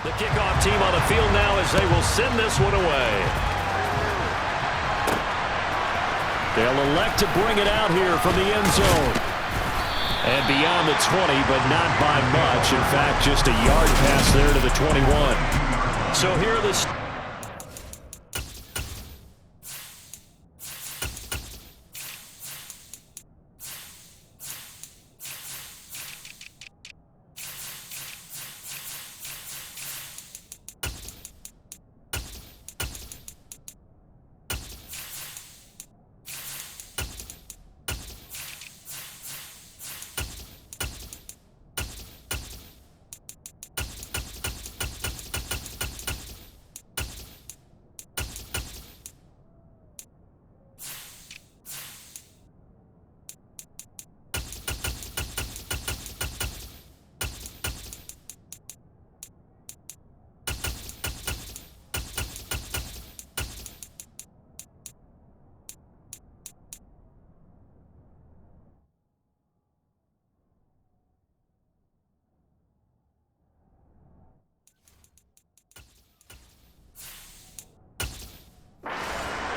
The kickoff team on the field now as they will send this one away. They'll elect to bring it out here from the end zone. And beyond the 20, but not by much. In fact, just a yard pass there to the 21. So here are the...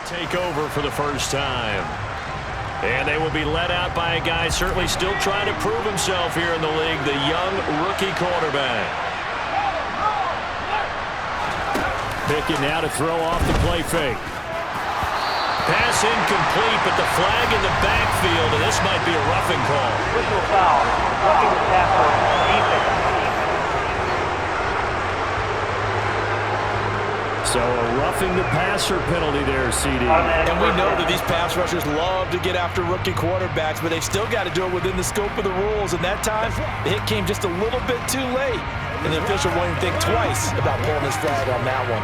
take over for the first time. And they will be led out by a guy certainly still trying to prove himself here in the league, the young rookie quarterback. Pickett now to throw off the play fake. Pass incomplete, but the flag in the backfield, and this might be a roughing call. Whistle foul. Roughing the passer. Defense. So a roughing the passer penalty there, CD. And we know that these pass rushers love to get after rookie quarterbacks, but they've still got to do it within the scope of the rules. And that time, the hit came just a little bit too late. And the official won't even think twice about pulling his flag on that one.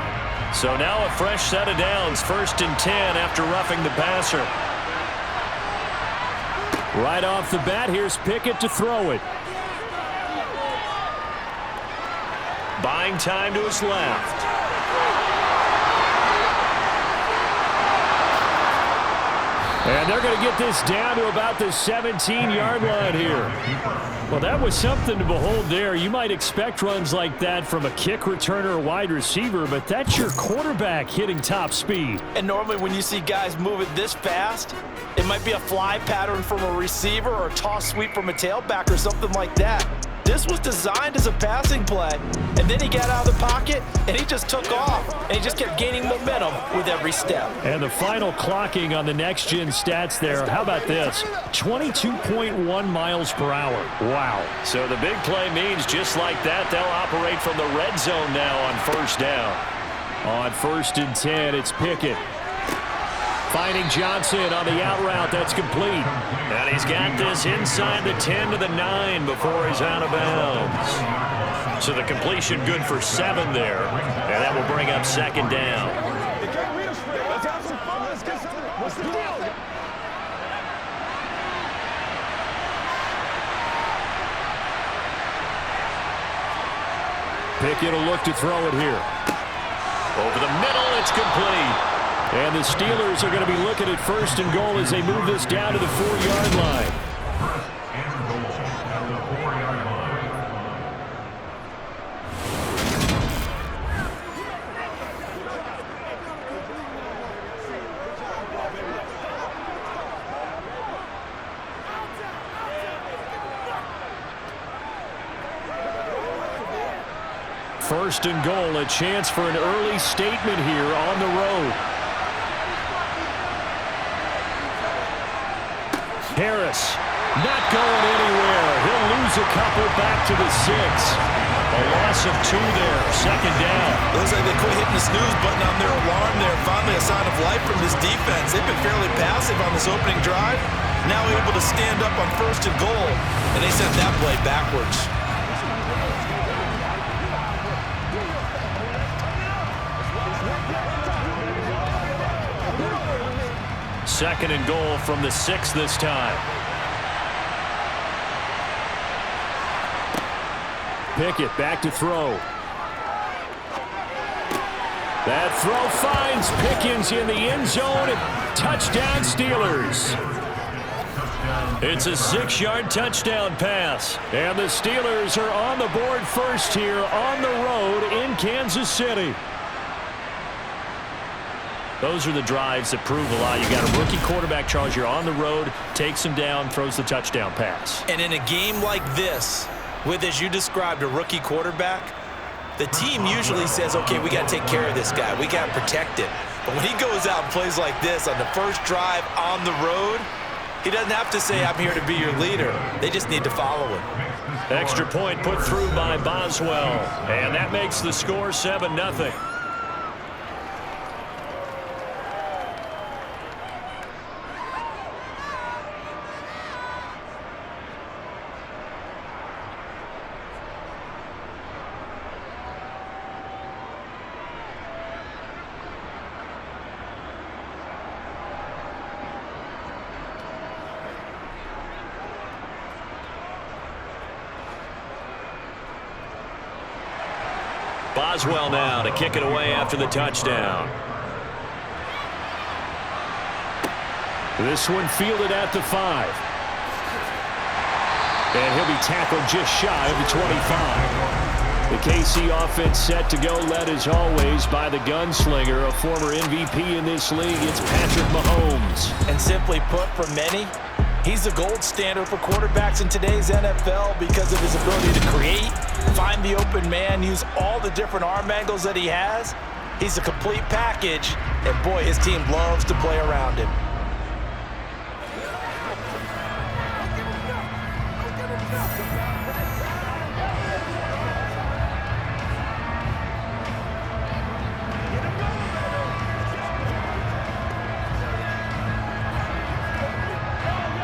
So now a fresh set of downs, 1st and 10 after roughing the passer. Right off the bat, here's Pickett to throw it. Buying time to his left. And they're going to get this down to about the 17-yard line here. Well, that was something to behold there. You might expect runs like that from a kick returner or wide receiver, but that's your quarterback hitting top speed. And normally when you see guys move it this fast, it might be a fly pattern from a receiver or a toss sweep from a tailback or something like that. This was designed as a passing play, and then he got out of the pocket, and he just took off, and he just kept gaining momentum with every step. And the final clocking on the next-gen stats there, how about this? 22.1 miles per hour. Wow. So the big play means just like that, they'll operate from the red zone now on 1st down. On 1st and 10, it's Pickett. Finding Johnson on the out route. That's complete. And he's got this inside the 10 to the 9 before he's out of bounds. So the completion good for 7 there. And that will bring up 2nd down. Pickett will look to throw it here. Over the middle, it's complete. And the Steelers are going to be looking at 1st and goal as they move this down to the 4-yard line. First and goal, a chance for an early statement here on the road. Harris not going anywhere. He'll lose a couple back to the 6. A loss of 2 there. 2nd down. Looks like they quit hitting the snooze button on their alarm there. Finally a sign of life from this defense. They've been fairly passive on this opening drive. Now able to stand up on 1st and goal. And they sent that play backwards. Second and goal from the 6 this time. Pickett back to throw. That throw finds Pickens in the end zone. Touchdown Steelers. It's a 6-yard touchdown pass. And the Steelers are on the board first here on the road in Kansas City. Those are the drives that prove a lot. You got a rookie quarterback, Charles. You're on the road, takes him down, throws the touchdown pass. And in a game like this, with, as you described, a rookie quarterback, the team usually says, okay, we got to take care of this guy. We got to protect him. But when he goes out and plays like this on the first drive on the road, he doesn't have to say, I'm here to be your leader. They just need to follow him. Extra point put through by Boswell. And that makes the score 7-0. Boswell now to kick it away after the touchdown. This one fielded at the 5. And he'll be tackled just shy of the 25. The KC offense set to go, led as always by the gunslinger, a former MVP in this league. It's Patrick Mahomes. And simply put, for many, he's the gold standard for quarterbacks in today's NFL because of his ability to create, find the open man, use all the different arm angles that he has. He's a complete package, and boy, his team loves to play around him.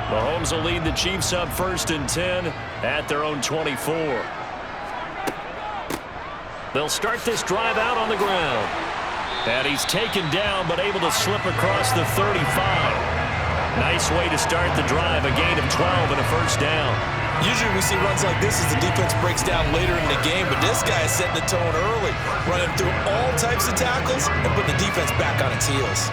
Mahomes will lead the Chiefs up 1st and 10 at their own 24. They'll start this drive out on the ground. And he's taken down but able to slip across the 35. Nice way to start the drive, a gain of 12 and a first down. Usually we see runs like this as the defense breaks down later in the game, but this guy is setting the tone early, running through all types of tackles and putting the defense back on its heels.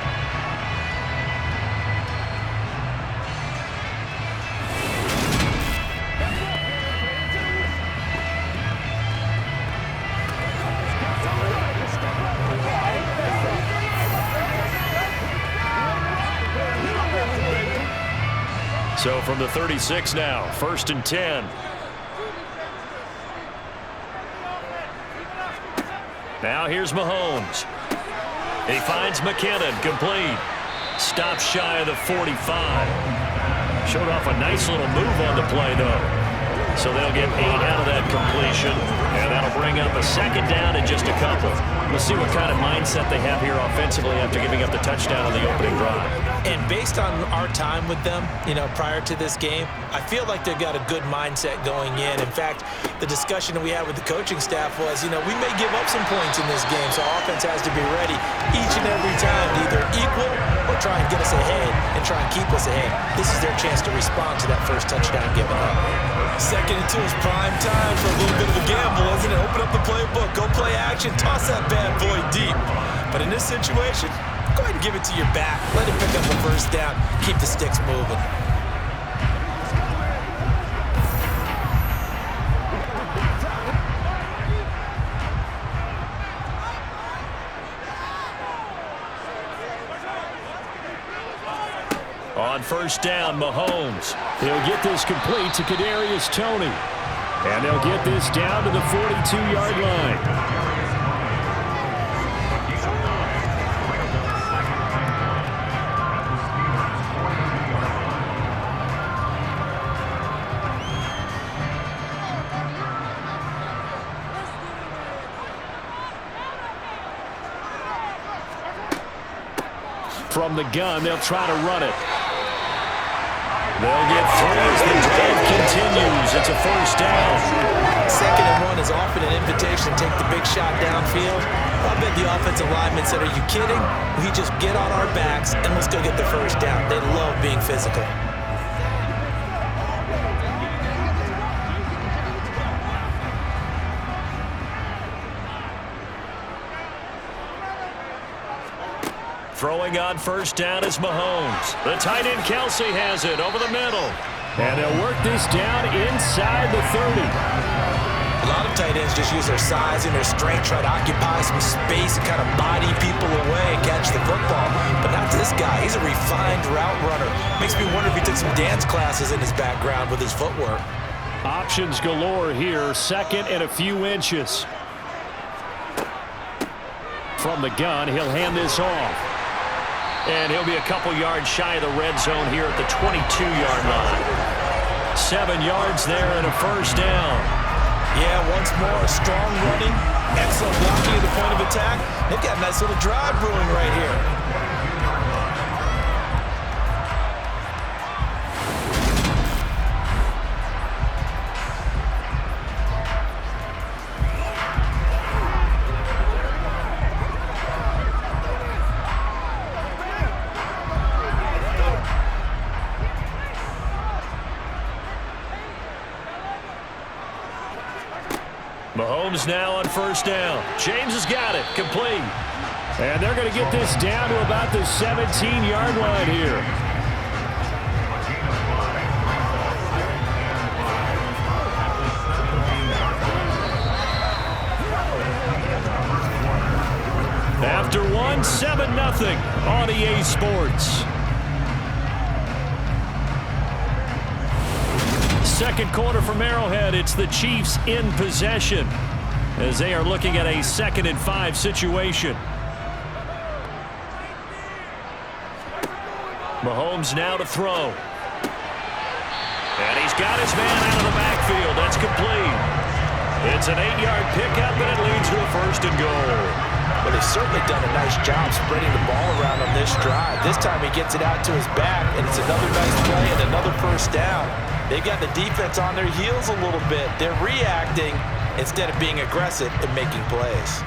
So from the 36 now, 1st and 10. Now here's Mahomes. He finds McKinnon, complete. Stops shy of the 45. Showed off a nice little move on the play, though. So they'll get 8 out of that completion, and that'll bring up a 2nd down and just a couple. We'll see what kind of mindset they have here offensively after giving up the touchdown on the opening drive. And based on our time with them, prior to this game, I feel like they've got a good mindset going in. In fact, the discussion that we had with the coaching staff was, we may give up some points in this game, so our offense has to be ready each and every time to either equal or try and get us ahead and try and keep us ahead. This is their chance to respond to that first touchdown given up. 2nd and 2 is prime time for a little bit of a gamble, isn't it? Open up the playbook, go play action, toss that bad boy deep. But in this situation, go ahead and give it to your back. Let him pick up the first down. Keep the sticks moving. On 1st down, Mahomes. He'll get this complete to Kadarius Toney. And they'll get this down to the 42-yard line. From the gun, they'll try to run it. They'll get 3 as the drive continues. It's a 1st down. 2nd and 1 is often an invitation to take the big shot downfield. I bet the offensive lineman said, are you kidding? We just get on our backs and let's go get the first down. They love being physical. Throwing on 1st down is Mahomes. The tight end Kelsey has it over the middle. And they'll work this down inside the 30. A lot of tight ends just use their size and their strength, try to occupy some space and kind of body people away and catch the football. But not this guy. He's a refined route runner. Makes me wonder if he took some dance classes in his background with his footwork. Options galore here. Second and a few inches. From the gun, he'll hand this off. And he'll be a couple yards shy of the red zone here at the 22-yard line. 7 yards there and a first down. Yeah, once more, strong running, excellent blocking at the point of attack. They've got a nice little drive brewing right here. Mahomes now on first down. James has got it. Complete. And they're going to get this down to about the 17-yard line here. After one, 7-0 on EA Sports. Second quarter from Arrowhead. It's the Chiefs in possession as they are looking at a 2nd and 5 situation. Mahomes now to throw. And he's got his man out of the backfield. That's complete. It's an 8-yard pickup, and it leads to a 1st and goal. Well, they've certainly done a nice job spreading the ball around on this drive. This time he gets it out to his back, and it's another nice play and another first down. They've got the defense on their heels a little bit. They're reacting instead of being aggressive and making plays.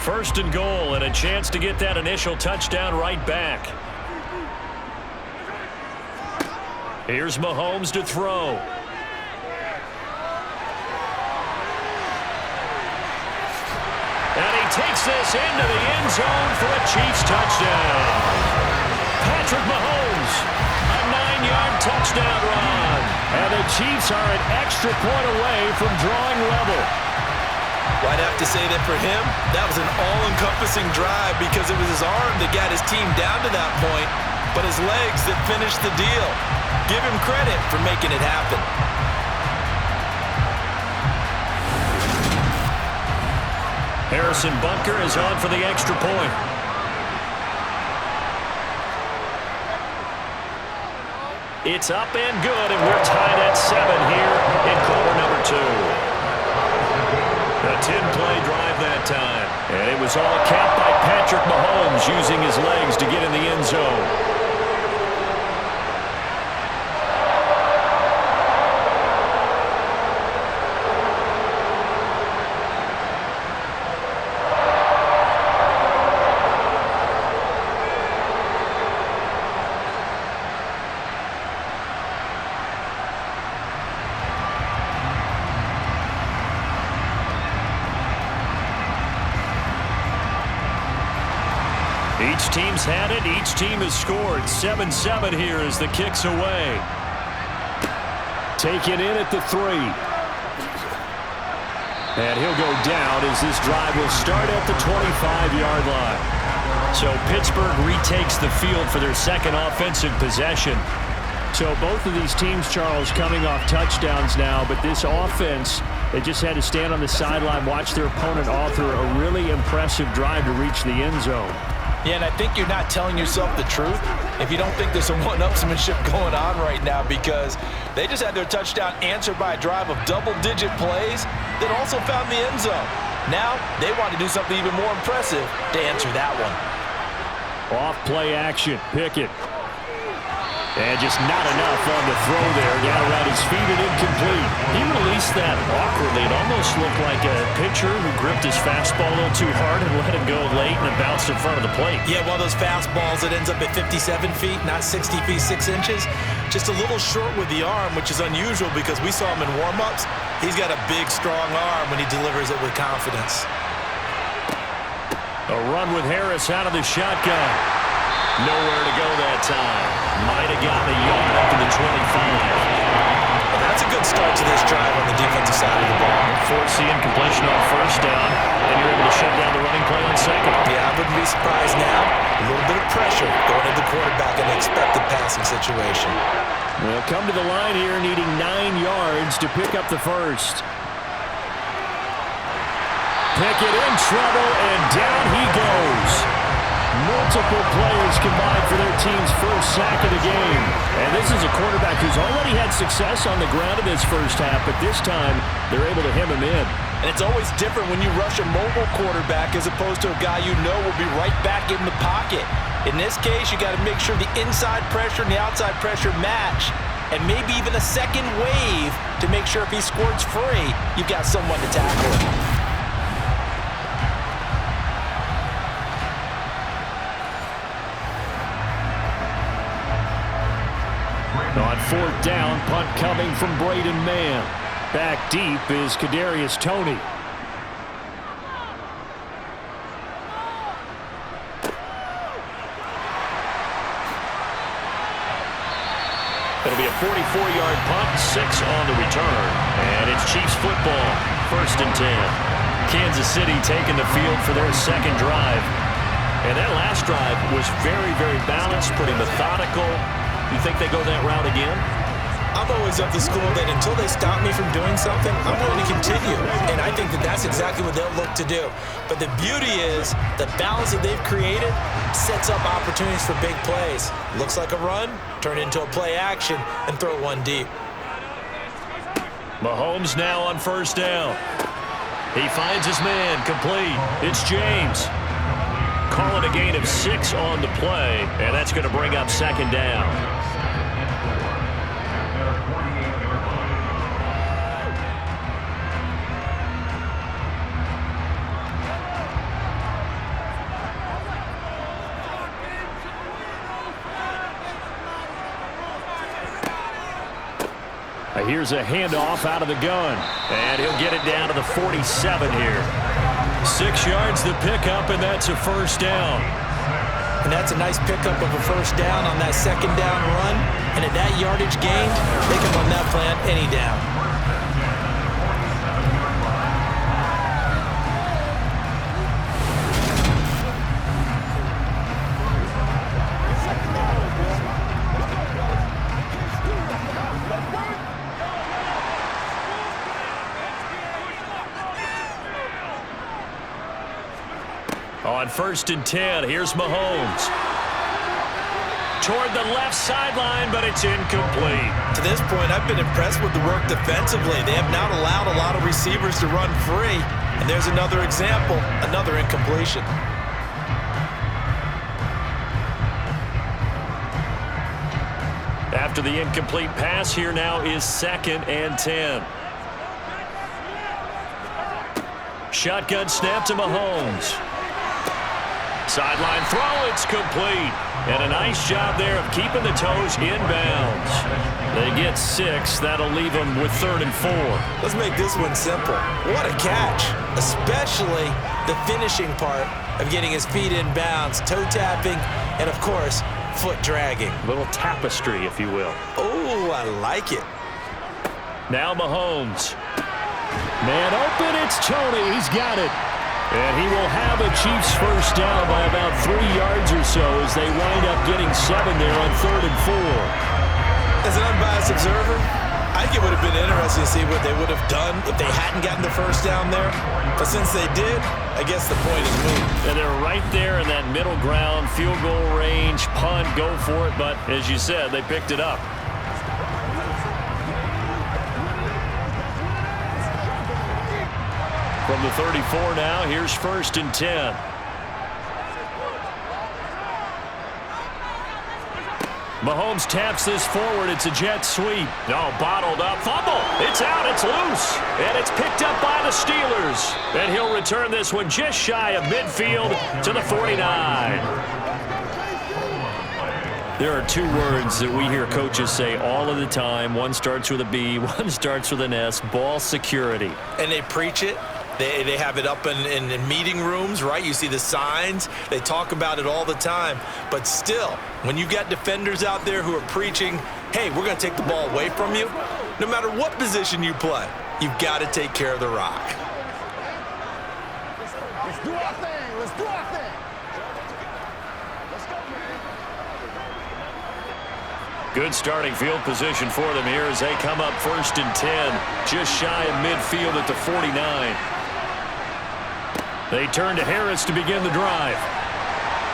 First and goal, and a chance to get that initial touchdown right back. Here's Mahomes to throw. And he takes this into the end zone for a Chiefs touchdown. Patrick Mahomes, a 9-yard touchdown run. And the Chiefs are an extra point away from drawing level. Well, I'd have to say that for him, that was an all-encompassing drive because it was his arm that got his team down to that point, but his legs that finished the deal. Give him credit for making it happen. Harrison Bunker is on for the extra point. It's up and good, and we're tied at 7 here in quarter number 2. A 10-play drive that time. And it was all capped by Patrick Mahomes using his legs to get in the end zone. Each team's had it. Each team has scored. 7-7 here as the kick's away. Taken in at the 3. And he'll go down as this drive will start at the 25-yard line. So Pittsburgh retakes the field for their second offensive possession. So both of these teams, Charles, coming off touchdowns now, but this offense, they just had to stand on the sideline, watch their opponent author a really impressive drive to reach the end zone. Yeah, and I think you're not telling yourself the truth if you don't think there's some one-upsmanship going on right now, because they just had their touchdown answered by a drive of double-digit plays that also found the end zone. Now they want to do something even more impressive to answer that one. Off play action. Pickett. And just not enough on the throw there. Got around his feet and incomplete. He released that awkwardly. It almost looked like a pitcher who gripped his fastball a little too hard and let it go late and it bounced in front of the plate. Yeah, one of those fastballs that ends up at 57 feet, not 60 feet, 6 inches. Just a little short with the arm, which is unusual because we saw him in warm-ups. He's got a big, strong arm when he delivers it with confidence. A run with Harris out of the shotgun. Nowhere to go that time. Might have gotten a yard up to the 25. Well, that's a good start to this drive on the defensive side of the ball. Force the incompletion on first down, and you're able to shut down the running play on second. Yeah, I wouldn't be surprised now. A little bit of pressure going at the quarterback in an expected passing situation. They'll come to the line here needing 9 yards to pick up the first. Pickett in trouble, and down he goes. Multiple players combined for their team's first sack of the game. And this is a quarterback who's already had success on the ground in this first half, but this time they're able to hem him in. And it's always different when you rush a mobile quarterback as opposed to a guy you know will be right back in the pocket. In this case, you got to make sure the inside pressure and the outside pressure match, and maybe even a second wave to make sure if he squirts free, you've got someone to tackle him. On fourth down, punt coming from Braden Mann. Back deep is Kadarius Toney. It'll be a 44-yard punt, 6 on the return. And it's Chiefs football, 1st and 10. Kansas City taking the field for their second drive. And that last drive was very, very balanced, pretty methodical. You think they go that route again? I'm always of the school that until they stop me from doing something, I'm going to continue. And I think that that's exactly what they'll look to do. But the beauty is the balance that they've created sets up opportunities for big plays. Looks like a run, turn it into a play action, and throw one deep. Mahomes now on first down. He finds his man, complete. It's James. Calling a gain of 6 on the play, and that's going to bring up second down. Here's a handoff out of the gun, and he'll get it down to the 47 here. 6 yards the pickup, and that's a first down. And that's a nice pickup of a first down on that second down run. And at that yardage gained, they can run that play on any down. On 1st and 10, here's Mahomes. Toward the left sideline, but it's incomplete. To this point, I've been impressed with the work defensively. They have not allowed a lot of receivers to run free. And there's another example, another incompletion. After the incomplete pass, here now is 2nd and 10. Shotgun snap to Mahomes. Sideline throw, it's complete. And a nice job there of keeping the toes inbounds. They get 6. That'll leave them with 3rd and 4. Let's make this one simple. What a catch, especially the finishing part of getting his feet in bounds, toe tapping, and of course, foot dragging. A little tapestry, if you will. Oh, I like it. Now Mahomes. Man open, it's Toney. He's got it. And he will have a Chiefs first down by about 3 yards or so as they wind up getting 7 there on 3rd and 4. As an unbiased observer, I think it would have been interesting to see what they would have done if they hadn't gotten the first down there. But since they did, I guess the point is moot. And they're right there in that middle ground, field goal range, punt, go for it. But as you said, they picked it up. From the 34 now, here's 1st and 10. Mahomes taps this forward. It's a jet sweep. No, bottled up. Fumble. It's out. It's loose. And it's picked up by the Steelers. And he'll return this one just shy of midfield to the 49. There are 2 words that we hear coaches say all of the time. One starts with a B, one starts with an S. Ball security. And they preach it They have it up in meeting rooms, right? You see the signs. They talk about it all the time. But still, when you got defenders out there who are preaching, hey, we're going to take the ball away from you, no matter what position you play, you've got to take care of the rock. Let's do our thing. Let's do our thing. Let's go, man. Good starting field position for them here as they come up 1st and 10, just shy of midfield at the 49. They turn to Harris to begin the drive.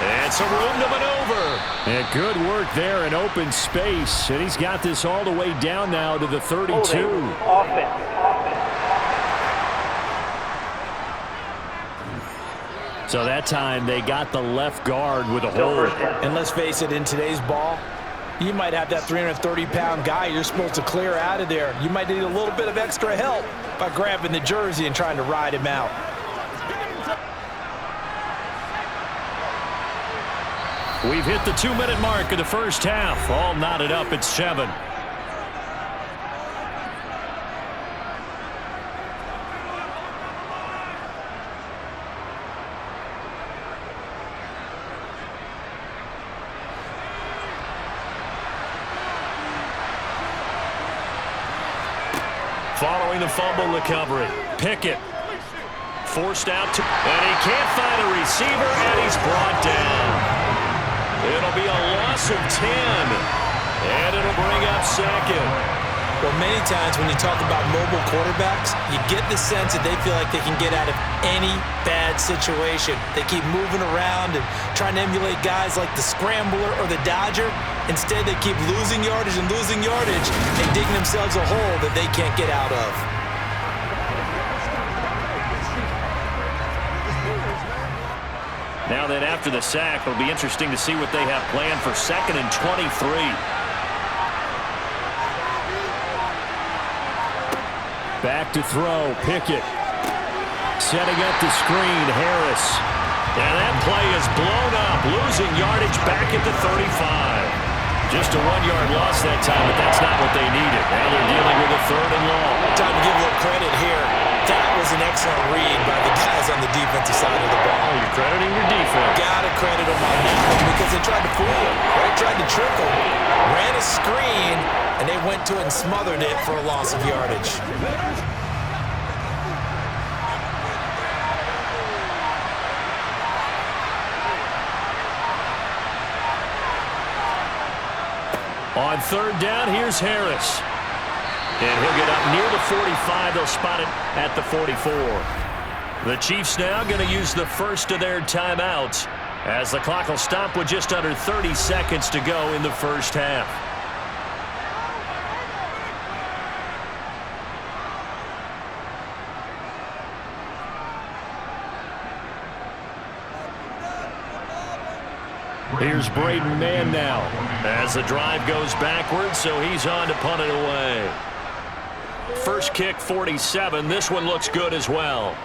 And some room to maneuver. And good work there in open space. And he's got this all the way down now to the 32. Offense. So that time they got the left guard with a hold. And let's face it, in today's ball, you might have that 330-pound guy you're supposed to clear out of there. You might need a little bit of extra help by grabbing the jersey and trying to ride him out. We've hit the 2-minute mark of the first half. All knotted up at 7. Following the fumble recovery, Pickett forced out to, and he can't find a receiver, and he's brought down. It'll be a loss of 10, and it'll bring up 2nd. Well, many times when you talk about mobile quarterbacks, you get the sense that they feel like they can get out of any bad situation. They keep moving around and trying to emulate guys like the Scrambler or the Dodger. Instead, they keep losing yardage and digging themselves a hole that they can't get out of. Now then, after the sack, it'll be interesting to see what they have planned for 2nd and 23. Back to throw, Pickett. Setting up the screen, Harris. And that play is blown up, losing yardage back at the 35. Just a 1-yard loss that time, but that's not what they needed. Now they're dealing with a 3rd and long. Time to give a little credit here. That was an excellent read by the guys on the defensive side of the ball. You're crediting your defense. Gotta credit them on that one because they tried to fool him, right? Tried to trick him, ran a screen, and they went to it and smothered it for a loss of yardage. On 3rd down, here's Harris. And he'll get up near the 45. They'll spot it at the 44. The Chiefs now going to use the first of their timeouts as the clock will stop with just under 30 seconds to go in the first half. Here's Braden Mann now as the drive goes backwards, so he's on to punt it away. First kick, 47. This one looks good as well.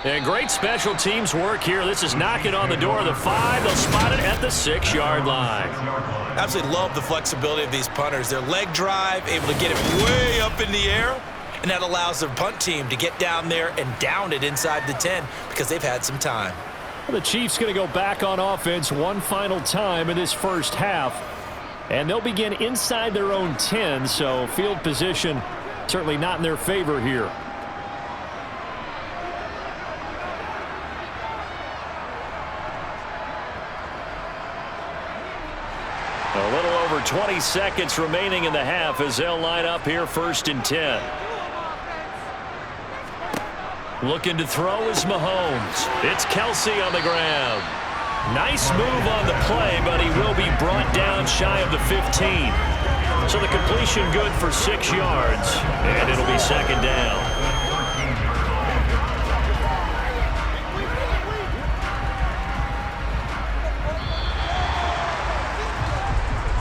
And great special teams work here. This is knocking on the door of the 5. They'll spot it at the 6-yard line. Absolutely love the flexibility of these punters. Their leg drive, able to get it way up in the air, and that allows their punt team to get down there and down it inside the 10 because they've had some time. The Chiefs going to go back on offense one final time in this first half. And they'll begin inside their own 10, so field position certainly not in their favor here. A little over 20 seconds remaining in the half as they'll line up here 1st and 10. Looking to throw is Mahomes. It's Kelsey on the ground. Nice move on the play, but he will be brought down shy of the 15. So the completion good for 6 yards, and it'll be 2nd down.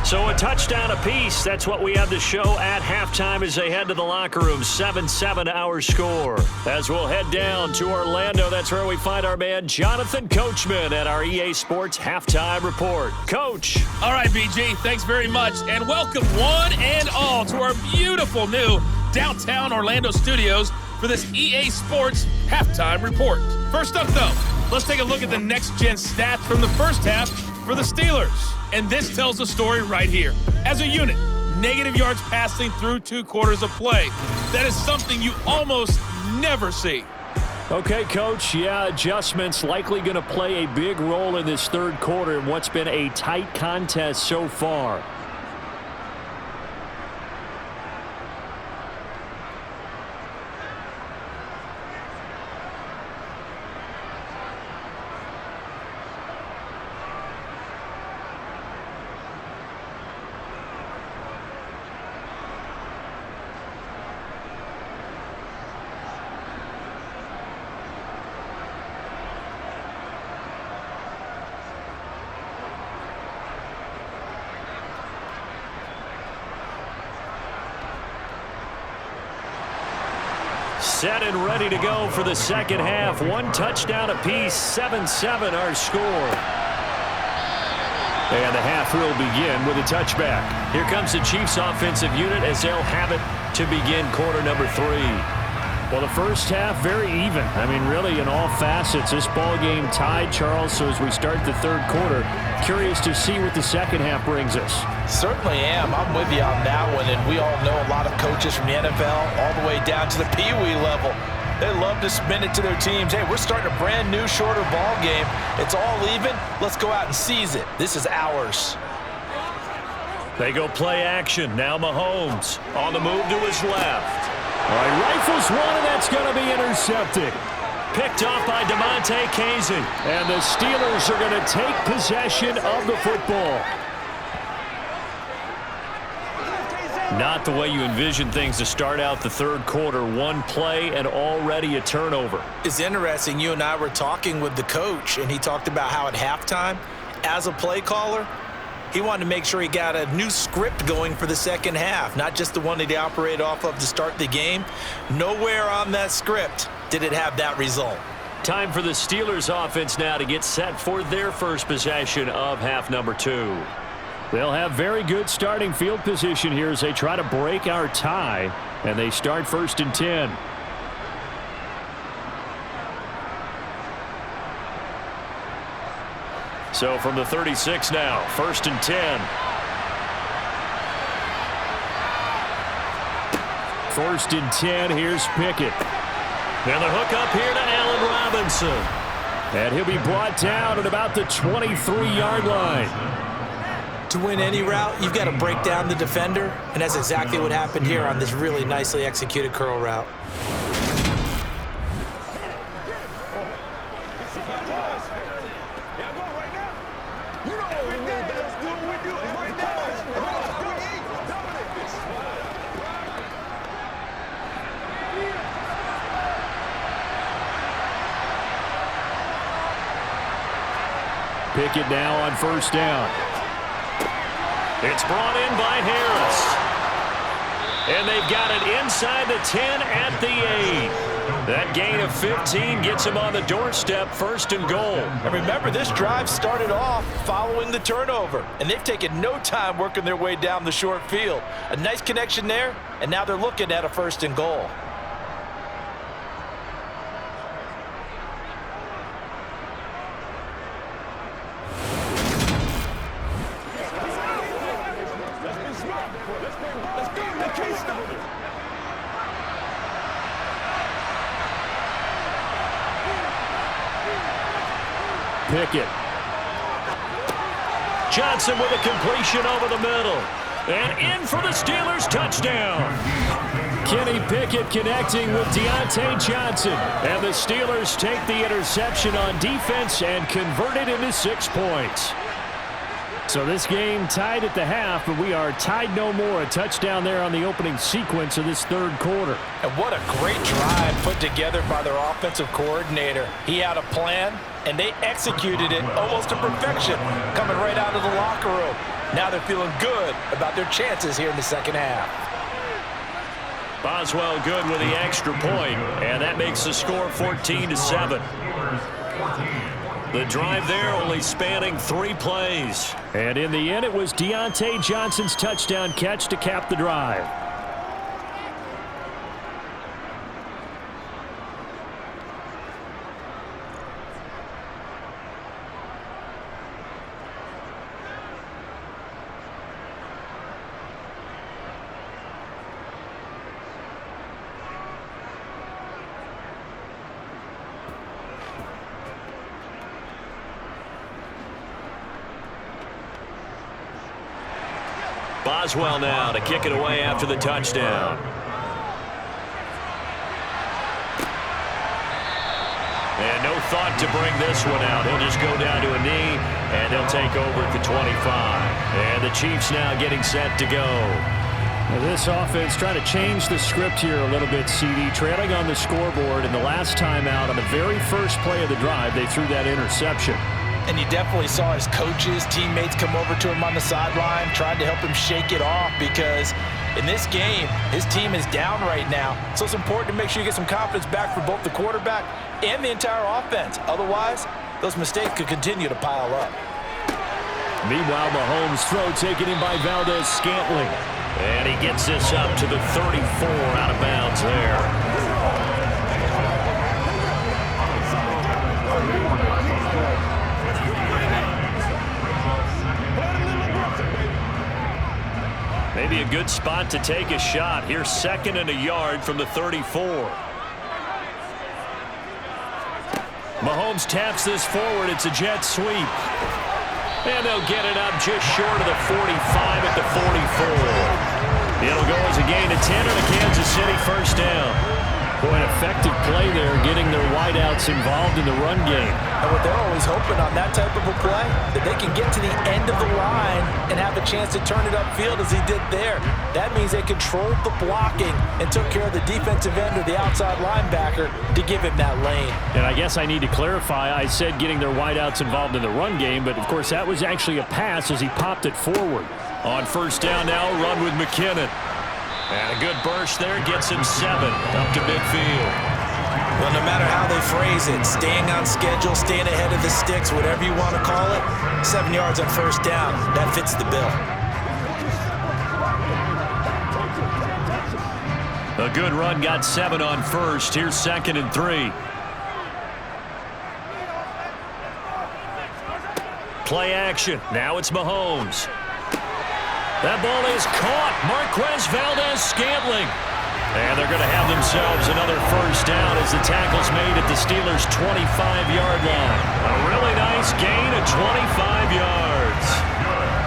So a touchdown apiece. That's what we have to show at halftime as they head to the locker room. 7-7 our score. As we'll head down to Orlando, that's where we find our man Jonathan Coachman at our EA Sports Halftime Report. Coach. All right, BG, thanks very much. And welcome one and all to our beautiful new downtown Orlando studios for this EA Sports Halftime Report. First up, though, let's take a look at the next-gen stats from the first half for the Steelers. And this tells the story right here. As a unit, negative yards passing through 2 quarters of play. That is something you almost never see. Okay, Coach, yeah, adjustments likely going to play a big role in this third quarter in what's been a tight contest so far. Set and ready to go for the second half. 1 touchdown apiece, 7-7 our score. And the half will begin with a touchback. Here comes the Chiefs offensive unit as they'll have it to begin quarter number 3. Well, the first half, very even. I mean, really, in all facets, this ball game tied, Charles. So as we start the third quarter, curious to see what the second half brings us. Certainly am. I'm with you on that one. And we all know a lot of coaches from the NFL all the way down to the Pee-wee level. They love to spin it to their teams. Hey, we're starting a brand new, shorter ball game. It's all even. Let's go out and seize it. This is ours. They go play action. Now Mahomes on the move to his left. All right, rifles one, and that's going to be intercepted. Picked off by DeMonte Casey. And the Steelers are going to take possession of the football. Not the way you envision things to start out the third quarter. 1 play and already a turnover. It's interesting. You and I were talking with the coach, and he talked about how at halftime, as a play caller, he wanted to make sure he got a new script going for the second half, not just the one that he operated off of to start the game. Nowhere on that script did it have that result. Time for the Steelers offense now to get set for their first possession of half number 2. They'll have very good starting field position here as they try to break our tie, and they start 1st and 10. So from the 36 now, 1st and 10. 1st and 10, here's Pickett. And the hook up here to Allen Robinson. And he'll be brought down at about the 23-yard line. To win any route, you've got to break down the defender, and that's exactly what happened here on this really nicely executed curl route. Pickett now on 1st down. It's brought in by Harris. And they've got it inside the 10 at the 8. That gain of 15 gets him on the doorstep, 1st and goal. And remember, this drive started off following the turnover, and they've taken no time working their way down the short field. A nice connection there, and now they're looking at a 1st and goal. Pickett. Johnson with a completion over the middle. And in for the Steelers touchdown. Kenny Pickett connecting with Deontay Johnson. And the Steelers take the interception on defense and convert it into 6 points. So this game tied at the half, but we are tied no more. A touchdown there on the opening sequence of this third quarter. And what a great drive put together by their offensive coordinator. He had a plan, and they executed it almost to perfection, coming right out of the locker room. Now they're feeling good about their chances here in the second half. Boswell good with the extra point, and that makes the score 14-7. The drive there only spanning 3 plays. And in the end, it was Deontay Johnson's touchdown catch to cap the drive. Boswell now to kick it away after the touchdown. And no thought to bring this one out. He'll just go down to a knee, and he'll take over at the 25. And the Chiefs now getting set to go. Now this offense trying to change the script here a little bit, CD. Trailing on the scoreboard, and the last time out on the very first play of the drive, they threw that interception. And you definitely saw his coaches, teammates come over to him on the sideline, tried to help him shake it off because in this game, his team is down right now. So it's important to make sure you get some confidence back for both the quarterback and the entire offense. Otherwise, those mistakes could continue to pile up. Meanwhile, Mahomes' throw taken in by Valdez-Scantling. And he gets this up to the 34 out of bounds there. Maybe a good spot to take a shot. Here's 2nd and a yard from the 34. Mahomes taps this forward. It's a jet sweep. And they'll get it up just short of the 45 at the 44. It'll go as a gain of 10 and a Kansas City first down. Boy, an effective play there, getting their wideouts involved in the run game. And what they're always hoping on that type of a play, that they can get to the end of the line and have a chance to turn it upfield as he did there. That means they controlled the blocking and took care of the defensive end or the outside linebacker to give him that lane. And I guess I need to clarify, I said getting their wideouts involved in the run game, but of course that was actually a pass as he popped it forward. On first down now, run with McKinnon. And a good burst there gets him 7 up to midfield. Well, no matter how they phrase it, staying on schedule, staying ahead of the sticks, whatever you want to call it, 7 yards on first down, that fits the bill. A good run got 7 on first. Here's 2nd and 3. Play action. Now it's Mahomes. That ball is caught. Marquez Valdez-Scantling. And they're going to have themselves another first down as the tackle's made at the Steelers' 25-yard line. A really nice gain of 25 yards.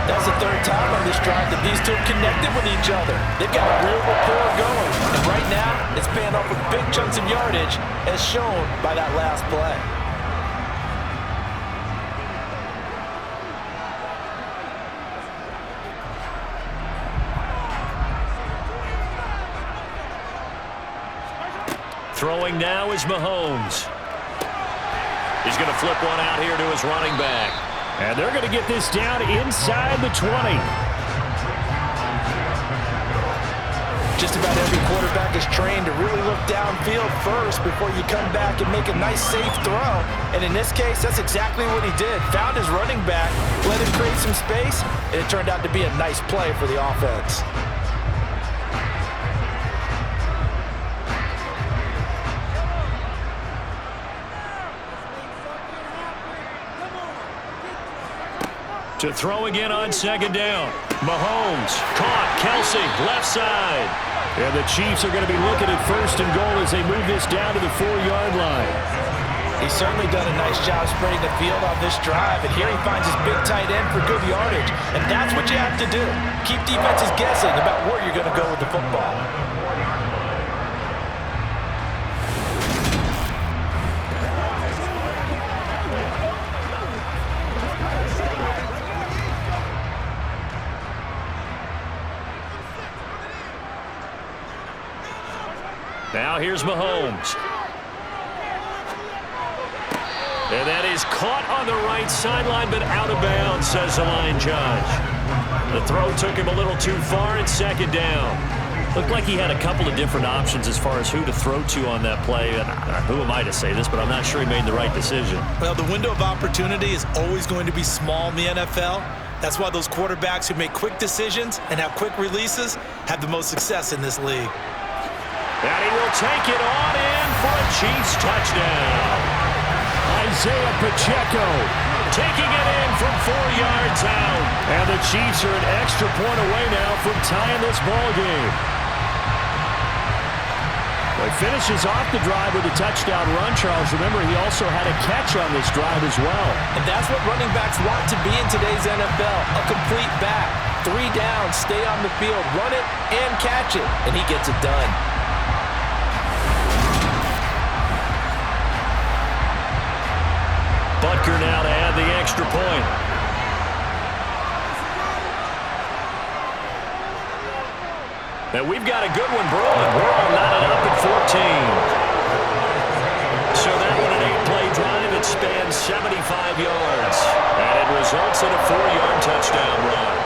That's the 3rd time on this drive that these two have connected with each other. They've got a real rapport going. And right now, it's paying off with big chunks of yardage as shown by that last play. Throwing now is Mahomes. He's going to flip one out here to his running back. And they're going to get this down inside the 20. Just about every quarterback is trained to really look downfield first before you come back and make a nice, safe throw. And in this case, that's exactly what he did. Found his running back, let him create some space, and it turned out to be a nice play for the offense. To throw again on 2nd down. Mahomes caught. Kelsey left side. And the Chiefs are going to be looking at 1st and goal as they move this down to the 4-yard line. He's certainly done a nice job spreading the field on this drive, and here he finds his big tight end for good yardage. And that's what you have to do. Keep defenses guessing about where you're going to go with the football. Now here's Mahomes. And that is caught on the right sideline, but out of bounds, says the line judge. The throw took him a little too far at 2nd down. Looked like he had a couple of different options as far as who to throw to on that play. And who am I to say this, but I'm not sure he made the right decision. Well, the window of opportunity is always going to be small in the NFL. That's why those quarterbacks who make quick decisions and have quick releases have the most success in this league. And he will take it on in for a Chiefs touchdown. Isaiah Pacheco taking it in from 4 yards out. And the Chiefs are an extra point away now from tying this ball game. Well, he finishes off the drive with a touchdown run, Charles. Remember, he also had a catch on this drive as well. And that's what running backs want to be in today's NFL, a complete back. 3 down, stay on the field, run it, and catch it, and he gets it done. Butker now to add the extra point. And we've got a good one brewing. We're all knotted up at 14. So that one an 8-play drive. It spans 75 yards. And it results in a 4-yard touchdown run.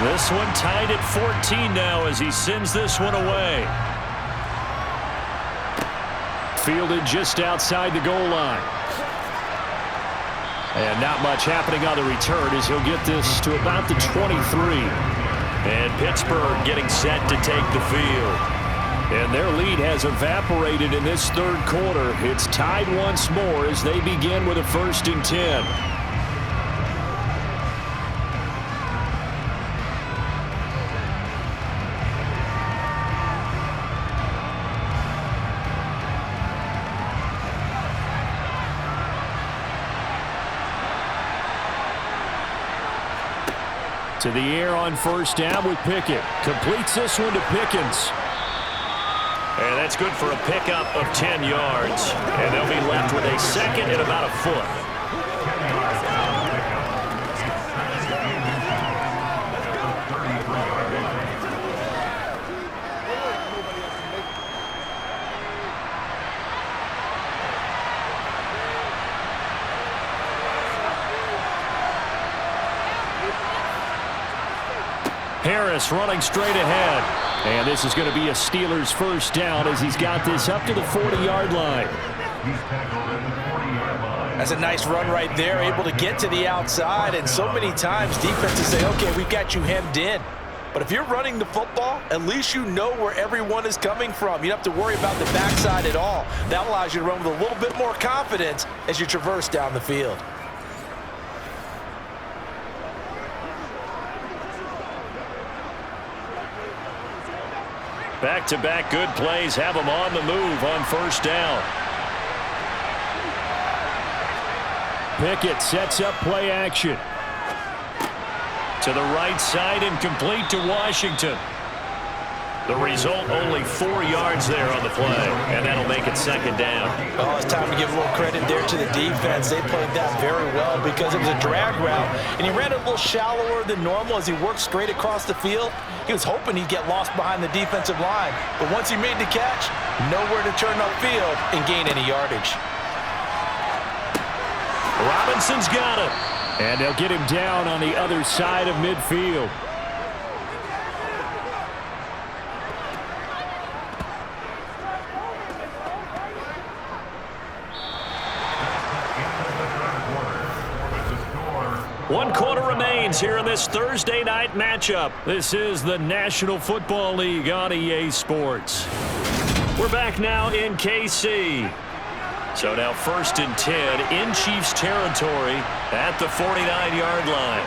This one tied at 14 now as he sends this one away. Fielded just outside the goal line. And not much happening on the return as he'll get this to about the 23. And Pittsburgh getting set to take the field. And their lead has evaporated in this third quarter. It's tied once more as they begin with a 1st and 10. To the air on 1st down with Pickett. Completes this one to Pickens. And that's good for a pickup of 10 yards. And they'll be left with a 2nd and about a foot. Harris running straight ahead. And this is going to be a Steelers 1st down as he's got this up to the 40-yard line. That's a nice run right there, able to get to the outside. And so many times defenses say, okay, we've got you hemmed in. But if you're running the football, at least you know where everyone is coming from. You don't have to worry about the backside at all. That allows you to run with a little bit more confidence as you traverse down the field. Back-to-back good plays have them on the move on 1st down. Pickett sets up play action. To the right side and complete to Washington. The result, only 4 yards there on the play, and that'll make it 2nd down. Oh, it's time to give a little credit there to the defense. They played that very well because it was a drag route, and he ran it a little shallower than normal as he worked straight across the field. He was hoping he'd get lost behind the defensive line, but once he made the catch, nowhere to turn upfield and gain any yardage. Robinson's got it. And they'll get him down on the other side of midfield. One quarter remains here in this Thursday night matchup. This is the National Football League on EA Sports. We're back now in KC. So now 1st and 10 in Chiefs territory at the 49-yard line.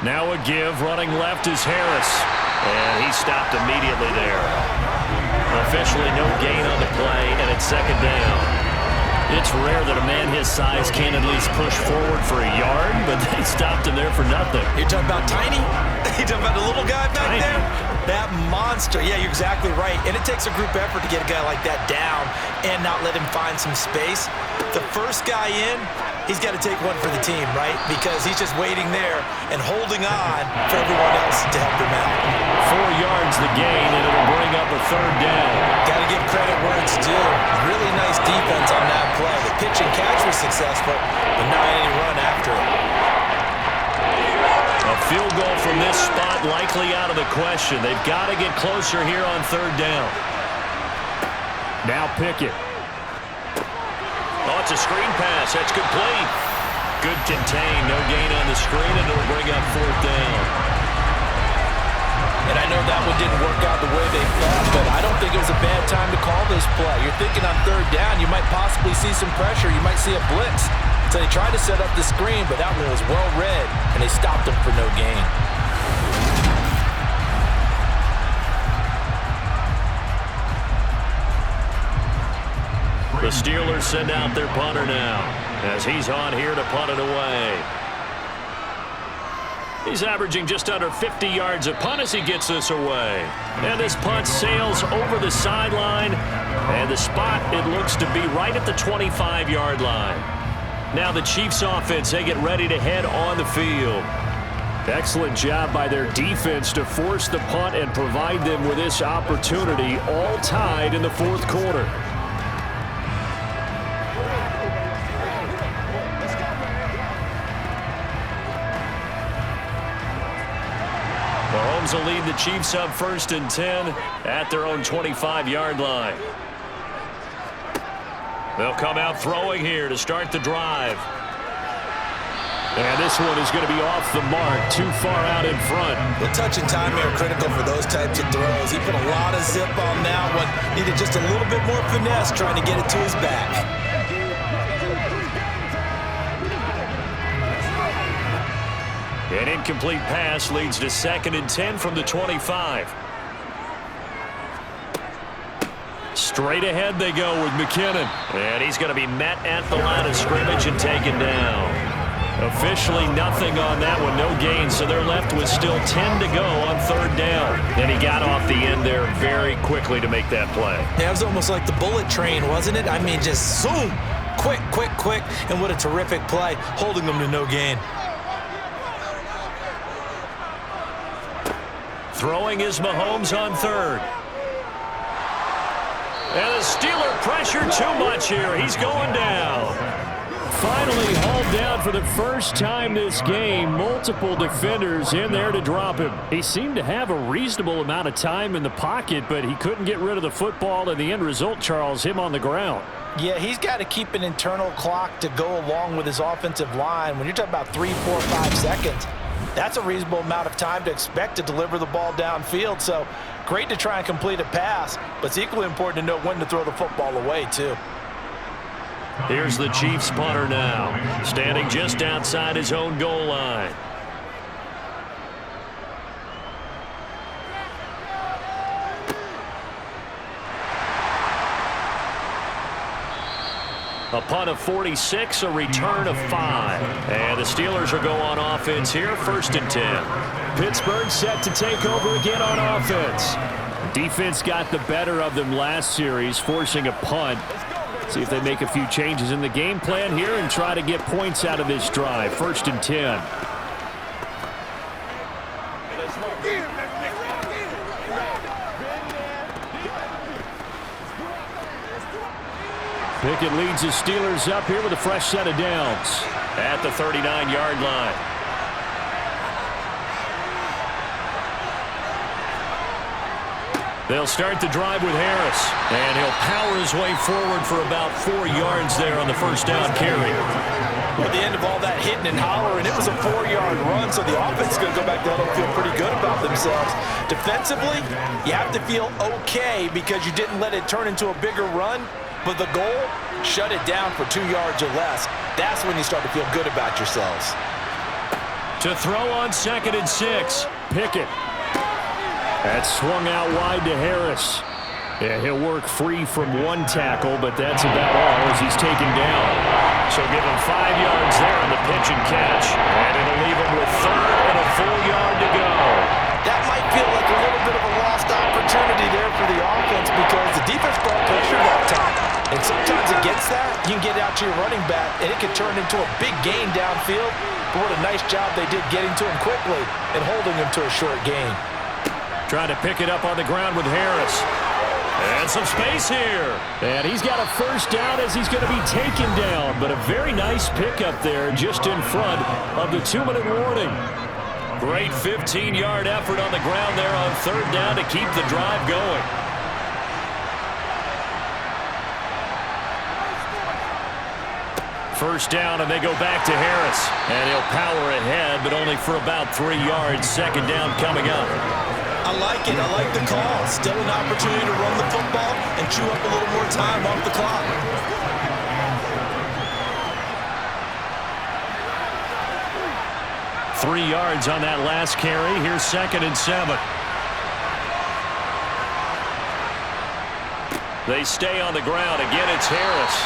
Now a give, running left is Harris. And he stopped immediately there. Officially no gain on the play, and it's 2nd down. It's rare that a man his size can't at least push forward for a yard, but they stopped him there for nothing. You're talking about tiny? You're talking about the little guy back Tiny. there? That monster. Yeah, you're exactly right. And it takes a group effort to get a guy like that down and not let him find some space. The first guy in, he's got to take one for the team, right? Because he's just waiting there and holding on for everyone else to help him out. 4 yards the gain, and it'll bring up a 3rd down. Got to give credit where it's due. Really nice defense on that play. The pitch and catch was successful, but not any run after it. A field goal from this spot likely out of the question. They've got to get closer here on 3rd down. Now Pickett. Oh, it's a screen pass. That's complete. Good contain. No gain on the screen, and it'll bring up 4th down. And I know that one didn't work out the way they thought, but I don't think it was a bad time to call this play. You're thinking on 3rd down, you might possibly see some pressure. You might see a blitz. So they tried to set up the screen, but that one was well read, and they stopped him for no gain. The Steelers send out their punter now, as he's on here to punt it away. He's averaging just under 50 yards a punt as he gets this away. And this punt sails over the sideline. And the spot, it looks to be right at the 25-yard line. Now the Chiefs offense, they get ready to head on the field. Excellent job by their defense to force the punt and provide them with this opportunity, all tied in the 4th quarter. Mahomes will lead the Chiefs up 1st and 10 at their own 25-yard line. They'll come out throwing here to start the drive. And this one is going to be off the mark, too far out in front. The touch and time are critical for those types of throws. He put a lot of zip on that one. Needed just a little bit more finesse trying to get it to his back. An incomplete pass leads to 2nd and 10 from the 25. Straight ahead they go with McKinnon. And he's going to be met at the line of scrimmage and taken down. Officially nothing on that one, no gain, so they're left with still 10 to go on 3rd down. And he got off the end there very quickly to make that play. Yeah, it was almost like the bullet train, wasn't it? I mean, just zoom, quick, quick, quick, and what a terrific play, holding them to no gain. Throwing is Mahomes on 3rd. And the Steeler pressure too much here. He's going down. Finally hauled down for the first time this game. Multiple defenders in there to drop him. He seemed to have a reasonable amount of time in the pocket, but he couldn't get rid of the football, and the end result, Charles, him on the ground. Yeah, he's got to keep an internal clock to go along with his offensive line. When you're talking about 3, 4, 5 seconds, that's a reasonable amount of time to expect to deliver the ball downfield. So great to try and complete a pass, but it's equally important to know when to throw the football away, too. Here's the Chiefs punter now, standing just outside his own goal line. A punt of 46, a return of 5. And the Steelers are going on offense here, 1st and 10. Pittsburgh set to take over again on offense. Defense got the better of them last series, forcing a punt. See if they make a few changes in the game plan here and try to get points out of this drive. 1st and 10. Pickett leads his Steelers up here with a fresh set of downs at the 39-yard line. They'll start the drive with Harris, and he'll power his way forward for about 4 yards there on the 1st down carry. Well, at the end of all that hitting and hollering, it was a 4-yard run, so the offense is going to go back down and feel pretty good about themselves. Defensively, you have to feel okay because you didn't let it turn into a bigger run. But the goal, shut it down for 2 yards or less. That's when you start to feel good about yourselves. To throw on 2nd and 6, Pickett. That swung out wide to Harris. Yeah, he'll work free from one tackle, but that's about all as he's taken down. So give him 5 yards there on the pitch and catch. And it'll leave him with 3rd and a full yard to go. That might feel like a little bit of a lost opportunity there for the offense because the defense brought pressure that time. And sometimes against that, you can get out to your running back, and it can turn into a big gain downfield. But what a nice job they did getting to him quickly and holding him to a short gain. Trying to pick it up on the ground with Harris. And some space here. And he's got a 1st down as he's going to be taken down. But a very nice pickup there just in front of the 2-minute warning. Great 15-yard effort on the ground there on 3rd down to keep the drive going. First down, and they go back to Harris. And he'll power ahead but only for about 3 yards. Second down coming up. I like it. I like the call. Still an opportunity to run the football and chew up a little more time off the clock. Three yards on that last carry. Here's 2nd and 7. They stay on the ground. Again, it's Harris.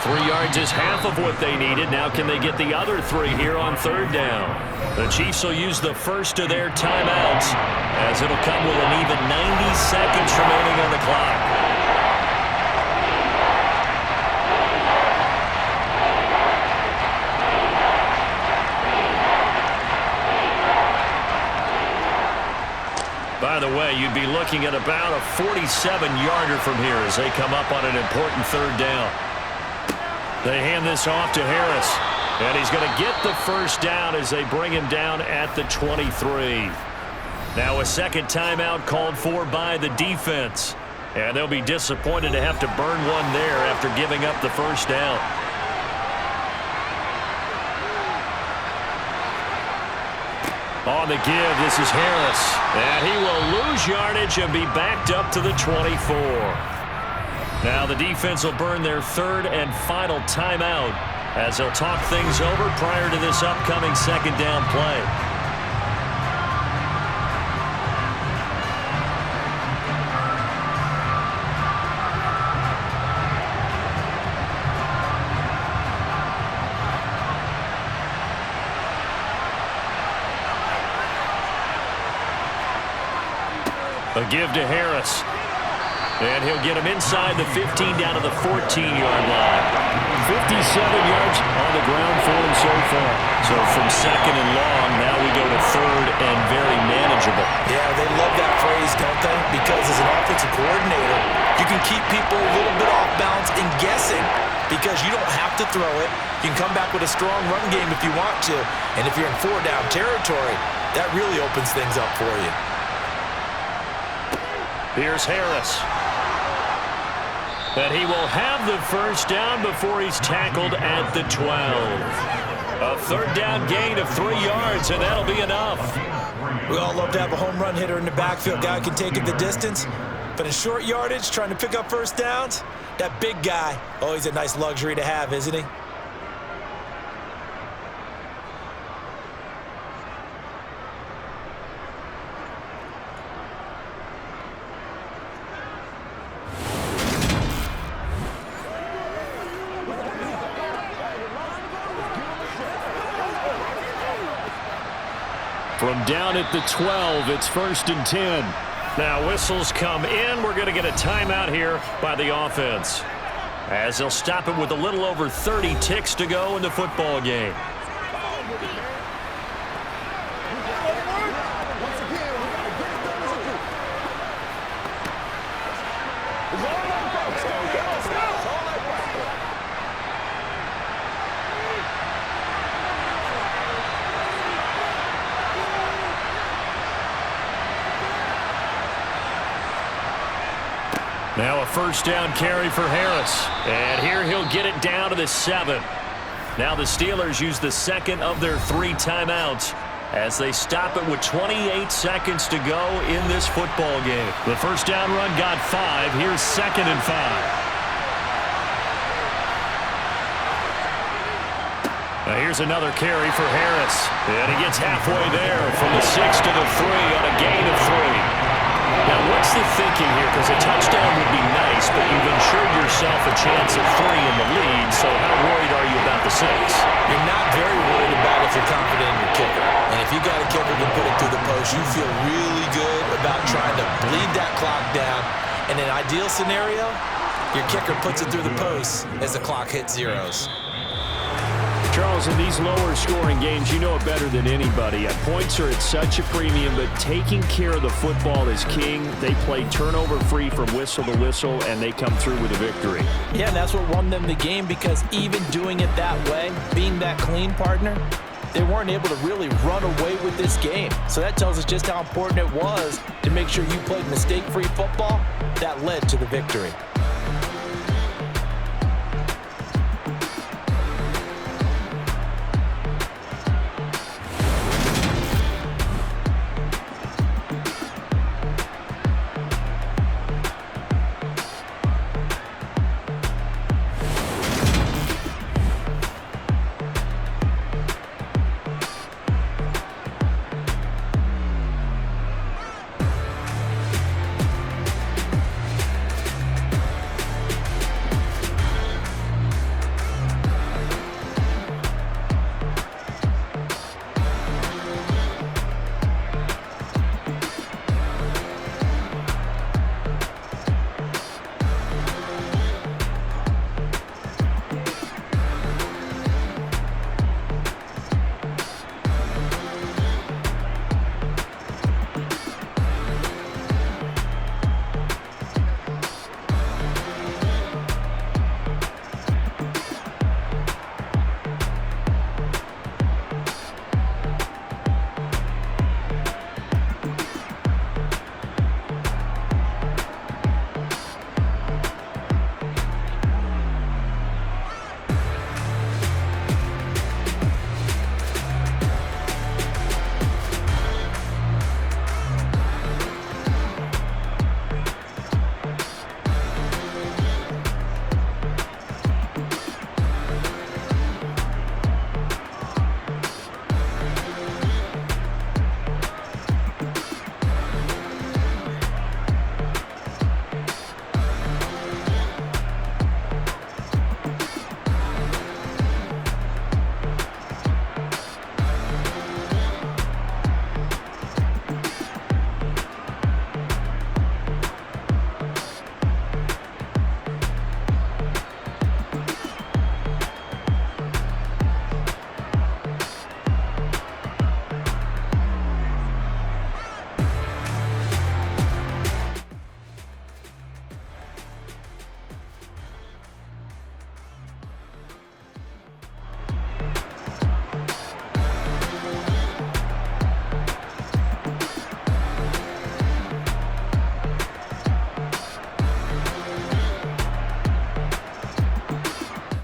3 yards is half of what they needed. Now can they get the other 3 here on 3rd down? The Chiefs will use the first of their timeouts as it'll come with an even 90 seconds remaining on the clock. By the way, you'd be looking at about a 47-yarder from here as they come up on an important 3rd down. They hand this off to Harris, and he's going to get the first down as they bring him down at the 23. Now a second timeout called for by the defense, and they'll be disappointed to have to burn one there after giving up the first down. On the give, this is Harris, and he will lose yardage and be backed up to the 24. Now the defense will burn their 3rd and final timeout as they'll talk things over prior to this upcoming 2nd down play. A give to Harris. And he'll get him inside the 15 down to the 14-yard line. 57 yards on the ground for him so far. So from 2nd and long, now we go to 3rd and very manageable. Yeah, they love that phrase, don't they? Because as an offensive coordinator, you can keep people a little bit off balance and guessing because you don't have to throw it. You can come back with a strong run game if you want to. And if you're in 4-down territory, that really opens things up for you. Here's Harris. But he will have the first down before he's tackled at the 12. A 3rd down gain of 3 yards, and that'll be enough. We all love to have a home run hitter in the backfield. Guy can take it the distance. But in short yardage, trying to pick up first downs, that big guy, oh, he's a nice luxury to have, isn't he? From down at the 12, it's 1st and 10. Now whistles come in. We're going to get a timeout here by the offense, as they'll stop it with a little over 30 ticks to go in the football game. Now a first down carry for Harris. And here he'll get it down to the 7. Now the Steelers use the 2nd of their 3 timeouts as they stop it with 28 seconds to go in this football game. The first down run got 5. Here's 2nd and 5. Now here's another carry for Harris. And he gets halfway there from the 6 to the 3 on a gain of 3. Now, what's the thinking here? Because a touchdown would be nice, but you've ensured yourself a chance at 3 in the lead, so how worried are you about the 6? You're not very worried about if you're confident in your kicker. And if you got a kicker to put it through the post, you feel really good about trying to bleed that clock down. In an ideal scenario, your kicker puts it through the post as the clock hits zeros. Charles, in these lower scoring games, you know it better than anybody. Points are at such a premium, but taking care of the football is king. They play turnover free from whistle to whistle, and they come through with a victory. Yeah, and that's what won them the game, because even doing it that way, being that clean partner, they weren't able to really run away with this game. So that tells us just how important it was to make sure you played mistake-free football. That led to the victory.